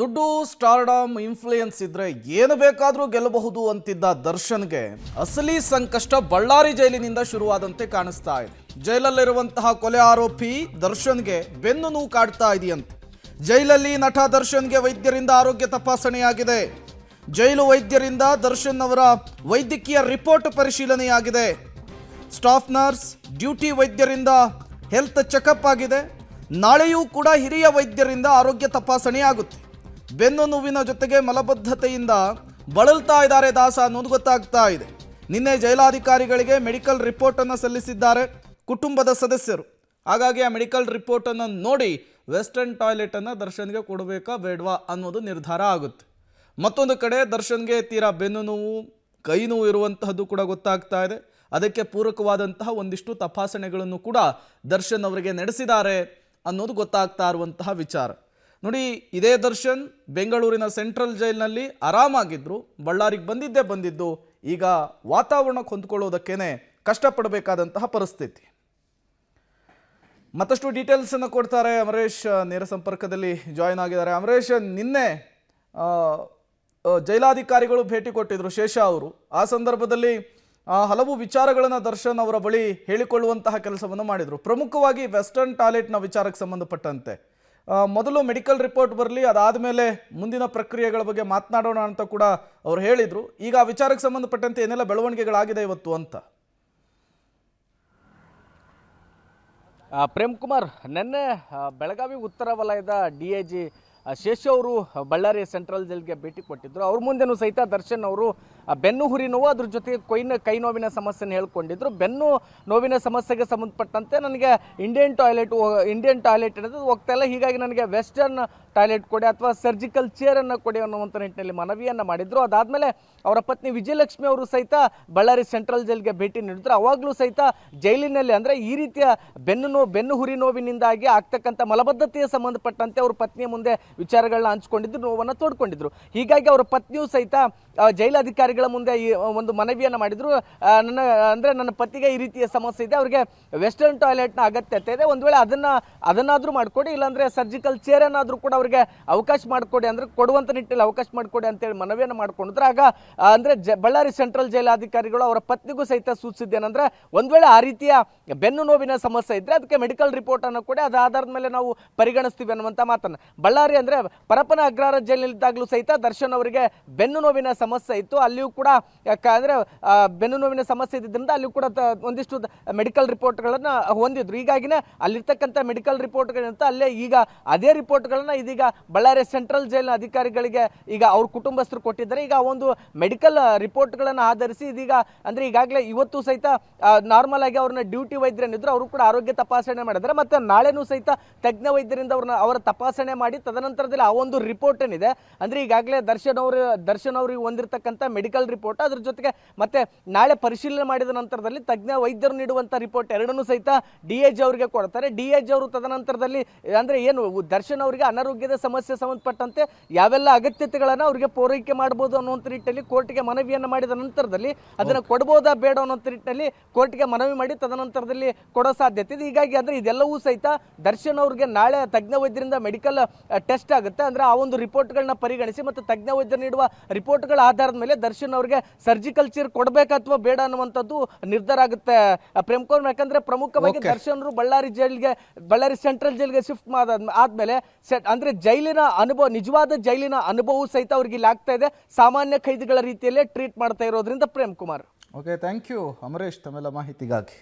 ದುಡ್ಡು stardom influence ಇದ್ರೆ ಏನು ಬೇಕಾದರೂ ಗೆಲ್ಲಬಹುದು ಅಂತಿದ್ದ ದರ್ಶನ್ಗೆ ಅಸಲಿ ಸಂಕಷ್ಟ ಬಳ್ಳಾರಿ ಜೈಲಿನಿಂದ ಶುರುವಾದಂತೆ ಕಾಣಿಸ್ತಾ ಇದೆ. ಜೈಲಲ್ಲಿರುವಂತಹ ಕೊಲೆ ಆರೋಪಿ ದರ್ಶನ್ಗೆ ಬೆನ್ನು ನೋವು ಕಾಡ್ತಾ ಇದೆಯಂತೆ. ಜೈಲಲ್ಲಿ ನಟ ದರ್ಶನ್ಗೆ ವೈದ್ಯರಿಂದ ಆರೋಗ್ಯ ತಪಾಸಣೆಯಾಗಿದೆ. ಜೈಲು ವೈದ್ಯರಿಂದ ದರ್ಶನ್ ಅವರ ವೈದ್ಯಕೀಯ ರಿಪೋರ್ಟ್ ಪರಿಶೀಲನೆಯಾಗಿದೆ. ಸ್ಟಾಫ್ ನರ್ಸ್, ಡ್ಯೂಟಿ ವೈದ್ಯರಿಂದ ಹೆಲ್ತ್ ಚೆಕಪ್ ಆಗಿದೆ. ನಾಳೆಯೂ ಕೂಡ ಹಿರಿಯ ವೈದ್ಯರಿಂದ ಆರೋಗ್ಯ ತಪಾಸಣೆಯಾಗುತ್ತೆ. ಬೆನ್ನು ನೋವಿನ ಜೊತೆಗೆ ಮಲಬದ್ಧತೆಯಿಂದ ಬಳಲ್ತಾ ಇದ್ದಾರೆ ದಾಸ ಅನ್ನೋದು ಗೊತ್ತಾಗ್ತಾ ಇದೆ. ನಿನ್ನೆ ಜೈಲಾಧಿಕಾರಿಗಳಿಗೆ ಮೆಡಿಕಲ್ ರಿಪೋರ್ಟನ್ನು ಸಲ್ಲಿಸಿದ್ದಾರೆ ಕುಟುಂಬದ ಸದಸ್ಯರು. ಹಾಗಾಗಿ ಆ ಮೆಡಿಕಲ್ ರಿಪೋರ್ಟನ್ನು ನೋಡಿ ವೆಸ್ಟರ್ನ್ ಟಾಯ್ಲೆಟನ್ನು ದರ್ಶನ್ಗೆ ಕೊಡಬೇಕಾ ಬೇಡವಾ ಅನ್ನೋದು ನಿರ್ಧಾರ ಆಗುತ್ತೆ. ಮತ್ತೊಂದು ಕಡೆ ದರ್ಶನ್ಗೆ ತೀರಾ ಬೆನ್ನು ನೋವು, ಕೈ ನೋವು ಇರುವಂತಹದ್ದು ಕೂಡ ಗೊತ್ತಾಗ್ತಾ ಇದೆ. ಅದಕ್ಕೆ ಪೂರಕವಾದಂತಹ ಒಂದಿಷ್ಟು ತಪಾಸಣೆಗಳನ್ನು ಕೂಡ ದರ್ಶನ್ ಅವರಿಗೆ ನಡೆಸಿದ್ದಾರೆ ಅನ್ನೋದು ಗೊತ್ತಾಗ್ತಾ ಇರುವಂತಹ ವಿಚಾರ. ನೋಡಿ, ಇದೇ ದರ್ಶನ್ ಬೆಂಗಳೂರಿನ ಸೆಂಟ್ರಲ್ ಜೈಲಿನಲ್ಲಿ ಆರಾಮಾಗಿದ್ರು. ಬಳ್ಳಾರಿಗೆ ಬಂದಿದ್ದು ಈಗ ವಾತಾವರಣಕ್ಕೆ ಹೊಂದ್ಕೊಳ್ಳೋದಕ್ಕೇನೆ ಕಷ್ಟಪಡಬೇಕಾದಂತಹ ಪರಿಸ್ಥಿತಿ. ಮತ್ತಷ್ಟು ಡೀಟೇಲ್ಸ್ ಅನ್ನು ಕೊಡ್ತಾರೆ ಅಮರೇಶ್, ನೇರ ಸಂಪರ್ಕದಲ್ಲಿ ಜಾಯಿನ್ ಆಗಿದ್ದಾರೆ. ಅಮರೇಶ್, ನಿನ್ನೆ ಜೈಲಾಧಿಕಾರಿಗಳು ಭೇಟಿ ಕೊಟ್ಟಿದ್ರು ಶೇಷ ಅವರು. ಆ ಸಂದರ್ಭದಲ್ಲಿ ಹಲವು ವಿಚಾರಗಳನ್ನು ದರ್ಶನ್ ಅವರ ಬಳಿ ಹೇಳಿಕೊಳ್ಳುವಂತಹ ಕೆಲಸವನ್ನು ಮಾಡಿದರು. ಪ್ರಮುಖವಾಗಿ ವೆಸ್ಟರ್ನ್ ಟಾಯ್ಲೆಟ್ನ ವಿಚಾರಕ್ಕೆ ಸಂಬಂಧಪಟ್ಟಂತೆ ಮೊದಲು ಮೆಡಿಕಲ್ ರಿಪೋರ್ಟ್ ಬರಲಿ, ಅದಾದ ಮೇಲೆ ಮುಂದಿನ ಪ್ರಕ್ರಿಯೆಗಳ ಬಗ್ಗೆ ಮಾತನಾಡೋಣ ಅಂತ ಕೂಡ ಅವರು ಹೇಳಿದರು. ಈಗ ಆ ವಿಚಾರಕ್ಕೆ ಸಂಬಂಧಪಟ್ಟಂತೆ ಏನೆಲ್ಲ ಬೆಳವಣಿಗೆಗಳಾಗಿದೆ ಇವತ್ತು ಅಂತ? ಪ್ರೇಮ್ ಕುಮಾರ್, ನಿನ್ನೆ ಬೆಳಗಾವಿ ಉತ್ತರ ವಲಯದ DIG ಶೇಷ ಅವರು ಬಳ್ಳಾರಿ ಸೆಂಟ್ರಲ್ ಜೈಲ್ಗೆ ಭೇಟಿ ಕೊಟ್ಟಿದ್ದರು. ಅವ್ರ ಮುಂದೆನೂ ಸಹಿತ ದರ್ಶನ್ ಅವರು ಬೆನ್ನು ಹುರಿ ನೋವು, ಅದ್ರ ಜೊತೆಗೆ ಕೈ ನೋವಿನ ಸಮಸ್ಯೆನ ಹೇಳ್ಕೊಂಡಿದ್ರು. ಬೆನ್ನು ನೋವಿನ ಸಮಸ್ಯೆಗೆ ಸಂಬಂಧಪಟ್ಟಂತೆ ನನಗೆ ಇಂಡಿಯನ್ ಟಾಯ್ಲೆಟ್ ಅನ್ನೋದು ಹೋಗ್ತಾ ಇಲ್ಲ, ಹೀಗಾಗಿ ನನಗೆ ವೆಸ್ಟರ್ನ್ ಟಾಯ್ಲೆಟ್ ಕೊಡಿ ಅಥವಾ ಸರ್ಜಿಕಲ್ ಚೇರನ್ನು ಕೊಡಿ ಅನ್ನುವಂಥ ನಿಟ್ಟಿನಲ್ಲಿ ಮನವಿಯನ್ನು ಮಾಡಿದರು. ಅದಾದಮೇಲೆ ಅವರ ಪತ್ನಿ ವಿಜಯಲಕ್ಷ್ಮಿ ಅವರು ಸಹಿತ ಬಳ್ಳಾರಿ ಸೆಂಟ್ರಲ್ ಜೈಲ್ಗೆ ಭೇಟಿ ನೀಡಿದ್ರು. ಅವಾಗಲೂ ಸಹಿತ ಜೈಲಿನಲ್ಲಿ ಅಂದರೆ ಈ ರೀತಿಯ ಬೆನ್ನು ಹುರಿ ನೋವಿನಿಂದಾಗಿ ಆಗ್ತಕ್ಕಂಥ ಮಲಬದ್ಧತೆಗೆ ಸಂಬಂಧಪಟ್ಟಂತೆ ಅವ್ರ ಪತ್ನಿಯ ಮುಂದೆ ವಿಚಾರಗಳನ್ನ ಹಂಚಿಕೊಂಡಿದ್ದು, ನೋವನ್ನು ತೋಡ್ಕೊಂಡಿದ್ರು. ಹೀಗಾಗಿ ಅವರ ಪತ್ನಿಯೂ ಸಹಿತ ಜೈಲಾಧಿಕಾರಿಗಳ ಮುಂದೆ ಈ ಒಂದು ಮನವಿಯನ್ನು ಮಾಡಿದ್ರು. ನನ್ನ ಪತಿಗೆ ಈ ರೀತಿಯ ಸಮಸ್ಯೆ ಇದೆ, ಅವರಿಗೆ ವೆಸ್ಟರ್ನ್ ಟಾಯ್ಲೆಟ್ನ ಅಗತ್ಯತೆ ಇದೆ, ಒಂದು ವೇಳೆ ಅದನ್ನಾದರೂ ಮಾಡಿಕೊಡಿ, ಇಲ್ಲಾಂದರೆ ಸರ್ಜಿಕಲ್ ಚೇರನ್ನಾದರೂ ಕೂಡ ಅವರಿಗೆ ಅವಕಾಶ ಮಾಡಿಕೊಡಿ, ಅಂದರೆ ಕೊಡುವಂಥ ನಿಟ್ಟಿನಲ್ಲಿ ಅವಕಾಶ ಮಾಡಿಕೊಡಿ ಅಂತೇಳಿ ಮನವಿಯನ್ನು ಮಾಡ್ಕೊಂಡಿದ್ರು. ಆಗ ಬಳ್ಳಾರಿ ಸೆಂಟ್ರಲ್ ಜೈಲಾಧಿಕಾರಿಗಳು ಅವರ ಪತ್ನಿಗೂ ಸಹಿತ ಸೂಚಿಸಿದ್ದೇನೆಂದರೆ, ಒಂದು ವೇಳೆ ಆ ರೀತಿಯ ಬೆನ್ನು ನೋವಿನ ಸಮಸ್ಯೆ ಇದ್ದರೆ ಅದಕ್ಕೆ ಮೆಡಿಕಲ್ ರಿಪೋರ್ಟನ್ನು ಕೊಡಿ, ಅದು ಆಧಾರದ ಮೇಲೆ ನಾವು ಪರಿಗಣಿಸ್ತೀವಿ ಅನ್ನುವಂಥ ಮಾತನ್ನು. ಬಳ್ಳಾರಿ ಅಂದರೆ ಪರಪ್ಪನ ಅಗ್ರಹಾರ ಜೈಲಿನಲ್ಲಿದ್ದಾಗಲೂ ಸಹಿತ ದರ್ಶನ್ ಅವರಿಗೆ ಬೆನ್ನು ನೋವಿನ ಸಮಸ್ಯೆ ಇತ್ತು. ಅಲ್ಲಿಯೂ ಕೂಡ ಅಂದರೆ ಬೆನ್ನು ನೋವಿನ ಸಮಸ್ಯೆ ಇದ್ದಿದ್ದರಿಂದ ಅಲ್ಲಿಯೂ ಕೂಡ ಒಂದಿಷ್ಟು ಮೆಡಿಕಲ್ ರಿಪೋರ್ಟ್ಗಳನ್ನು ಹೊಂದಿದ್ರು. ಹೀಗಾಗಿನೇ ಅಲ್ಲಿರ್ತಕ್ಕಂಥ ಮೆಡಿಕಲ್ ರಿಪೋರ್ಟ್ಗಳಂತ ಅಲ್ಲೇ ಈಗ ಅದೇ ರಿಪೋರ್ಟ್ಗಳನ್ನ ಇದೀಗ ಬಳ್ಳಾರಿ ಸೆಂಟ್ರಲ್ ಜೈಲಿನ ಅಧಿಕಾರಿಗಳಿಗೆ ಈಗ ಅವ್ರ ಕುಟುಂಬಸ್ಥರು ಕೊಟ್ಟಿದ್ದಾರೆ. ಈಗ ಒಂದು ಮೆಡಿಕಲ್ ರಿಪೋರ್ಟ್ಗಳನ್ನು ಆಧರಿಸಿ ಇದೀಗ ಅಂದರೆ ಈಗಾಗಲೇ ಇವತ್ತು ಸಹಿತ ನಾರ್ಮಲ್ ಆಗಿ ಅವ್ರನ್ನ ಡ್ಯೂಟಿ ವೈದ್ಯರೇನಿದ್ರು ಅವರು ಕೂಡ ಆರೋಗ್ಯ ತಪಾಸಣೆ ಮಾಡಿದ್ದಾರೆ. ಮತ್ತು ನಾಳೆನೂ ಸಹಿತ ತಜ್ಞ ವೈದ್ಯರಿಂದ ಅವರ ತಪಾಸಣೆ ಮಾಡಿ ತದನಂತರದಲ್ಲಿ ಆ ಒಂದು ರಿಪೋರ್ಟ್ ಏನಿದೆ ಅಂದರೆ ಈಗಾಗಲೇ ದರ್ಶನ್ ಅವರಿಗೆ ಹೊಂದಿರತಕ್ಕಂಥ ಮೆಡಿಕಲ್ ರಿಪೋರ್ಟ್, ಅದ್ರ ಜೊತೆಗೆ ಮತ್ತೆ ನಾಳೆ ಪರಿಶೀಲನೆ ಮಾಡಿದ ನಂತರದಲ್ಲಿ ತಜ್ಞ ವೈದ್ಯರು ನೀಡುವಂಥ ರಿಪೋರ್ಟ್ ಎರಡನ್ನೂ ಸಹಿತ DIG ಅವರಿಗೆ ಕೊಡ್ತಾರೆ. DIG ಅವರು ತದನಂತರದಲ್ಲಿ ಅಂದರೆ ಏನು ದರ್ಶನ್ ಅವರಿಗೆ ಅನಾರೋಗ್ಯದ ಸಮಸ್ಯೆ ಸಂಬಂಧಪಟ್ಟಂತೆ ಯಾವೆಲ್ಲ ಅಗತ್ಯತೆಗಳನ್ನು ಅವರಿಗೆ ಪೂರೈಕೆ ಮಾಡ್ಬೋದು ಅನ್ನುವಂಥ ನಿಟ್ಟಿನಲ್ಲಿ ಕೋರ್ಟ್ಗೆ ಮನವಿಯನ್ನು ಮಾಡಿದ ನಂತರದಲ್ಲಿ ಅದನ್ನು ಕೊಡ್ಬೋದಾ ಬೇಡ ಅನ್ನೋಂಥ ನಿಟ್ಟಿನಲ್ಲಿ ಕೋರ್ಟ್ಗೆ ಮನವಿ ಮಾಡಿ ತದನಂತರದಲ್ಲಿ ಕೊಡೋ ಸಾಧ್ಯತೆ ಇದೆ. ಹೀಗಾಗಿ ಅಂದರೆ ಇದೆಲ್ಲವೂ ಸಹಿತ ದರ್ಶನ್ ಅವ್ರಿಗೆ ನಾಳೆ ತಜ್ಞ ವೈದ್ಯರಿಂದ ಮೆಡಿಕಲ್ ಟೆಸ್ಟ್ ಆಗುತ್ತೆ. ಅಂದರೆ ಆ ಒಂದು ರಿಪೋರ್ಟ್ಗಳನ್ನ ಪರಿಗಣಿಸಿ ಮತ್ತು ತಜ್ಞ ವೈದ್ಯರು ನೀಡುವ ರಿಪೋರ್ಟ್ಗಳ ಆಧಾರದ ಮೇಲೆ ದರ್ಶನ್ ಅವರಿಗೆ ಸರ್ಜಿಕಲ್ ಚೇರ್ ಕೊಡಬೇಕಾ ಅಥವಾ ಬೇಡ ಅನ್ನುವಂಥದ್ದು ನಿರ್ಧಾರ ಆಗುತ್ತೆ ಪ್ರೇಮ್ ಕುಮಾರ್. ಯಾಕಂದ್ರೆ ಪ್ರಮುಖವಾಗಿ ದರ್ಶನ್ ಅವರು ಬಳ್ಳಾರಿ ಸೆಂಟ್ರಲ್ ಜೈಲ್ಗೆ ಶಿಫ್ಟ್ ಆದ್ಮೇಲೆ ಅಂದ್ರೆ ಜೈಲಿನ ಅನುಭವ, ನಿಜವಾದ ಜೈಲಿನ ಅನುಭವ ಸಹಿತ ಅವ್ರಿಗೆ ಇಲ್ಲಿ ಆಗ್ತಾ ಇದೆ. ಸಾಮಾನ್ಯ ಖೈದಿಗಳ ರೀತಿಯಲ್ಲೇ ಟ್ರೀಟ್ ಮಾಡ್ತಾ ಇರೋದ್ರಿಂದ Prem Kumar. Okay, thank you Amaresh ತಮ್ಮೆಲ್ಲ ಮಾಹಿತಿಗಾಗಿ.